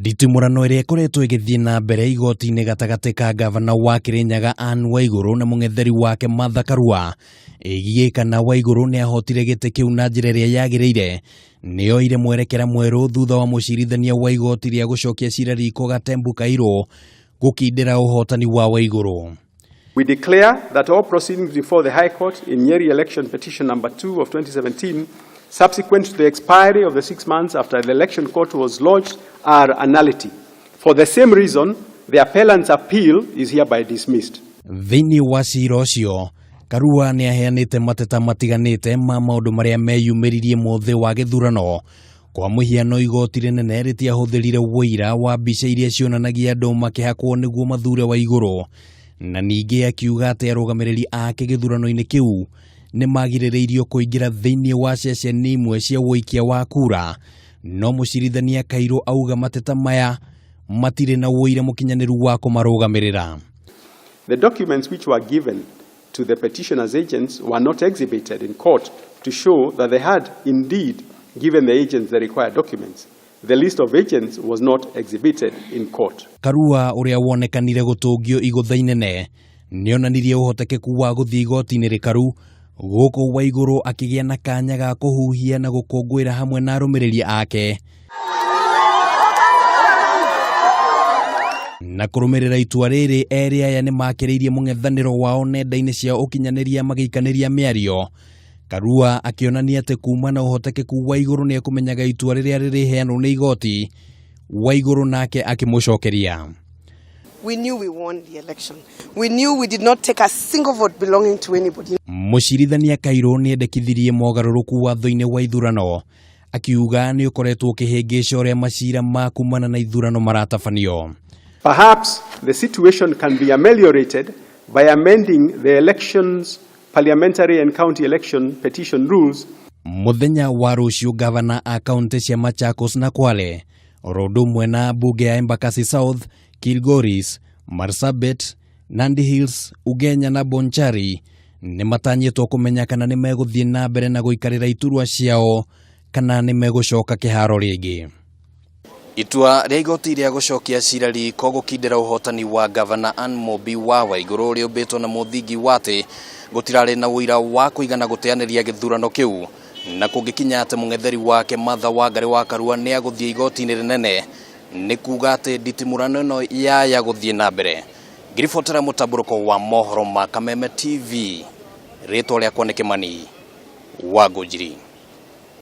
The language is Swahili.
Nditimurano iria ikoretwo igithii na mbere igoti-ini gatagati ka ngavana wa Kirinyaga Anne Waiguru na mung'etheri wake Martha Karua igie kana Waiguru ni ahotire giti kiu na njira iria yagiriire nioire mwerekera mweru thutha wa Mucirithania wa igoti ria gucokia ciira riko Gatembu Kairu gukindira uhotani wa Waiguru. We declare that all proceedings before the High Court in Nyeri election petition number 2 of 2017, subsequent to the expiry of the 6 months after the election court was lodged, are a nullity. For the same reason, the appellant's appeal is hereby dismissed. Thiini wa ciira ucio, Karua ni aheanite mateta matiganite ma maundu maria meyumiririe mothe wa githurano. Kwa muhiano igoti rinene ritiahuthirire wuira wa mbica iria cionanagia andu makihakwo niguo mathure Waiguru. Na ningi akiuga ati arugamiriri ake githurano-ini kiu ni magiririirio kuingira thiini wa ceceni imwe cia wikia wa kura, no Mucirithania Kairu auga mateta maya matiri na wuira mukinyaniru wa kumarugamirira. The documents which were given to the petitioner's agents were not exhibited in court to show that they had indeed given the agents the required documents. The list of agents was not exhibited in court. Karua uria wonekanire gutungio igutha inene nionanirie uhotekeku wa guthii igoti-ini rikaru guku Waiguru akigia na kanya ga kuhuhia na gukungwira hamwe na arumiriri ake na kurumirira itua riri eri aya ni makiriirie mung'ethaniro wao nenda-ini cia ukinyaniria magiikaniria miario. Karua akionania ati kuma na uhotekeku Waiguru ni akumenyaga itua riria ririheanwo ni igoti. Waiguru nake akimucokeria. We knew we won the election. We knew we did not take a single vote belonging to anybody. Mucirithania Kairu ni endekithirie mogaruruku watho-ini wa ithurano, akiuga ni ukoretwo ukihingica uria macira ma kumana na ithurano maratabanio. Perhaps the situation can be ameliorated by amending the elections parliamentary and county election petition rules. Muthenya wa rucio gavana a kaunti cia Machakos na Kwale, Rodumwe na bunge ya Embakasi South, Kilgoris, Marsabit, Nandi Hills, Ugenya na Bonchari ni matanyitwo kumenya kana ni meguthii na mbere na guikarira iturwa ciao kana ni megucoka kiharo ringi. Itua ria igoti ria gucokia ciira riko gukindira uhotani wa gavana Anne Waiguru riumbitwo na muthingi wati gutirari na wuira wa kuigana guteaniria githurano kiu na kungikinya ati mung'etheri wake Martha Karua ni aguthii igoti-ini rinene ni kuuga ati nditimurano no ya guthii na mbere. Ngiribotera mutaburuko wa mohoro ma Kameme TV, ritwa riakwa ni Kimani wa Ngujiri.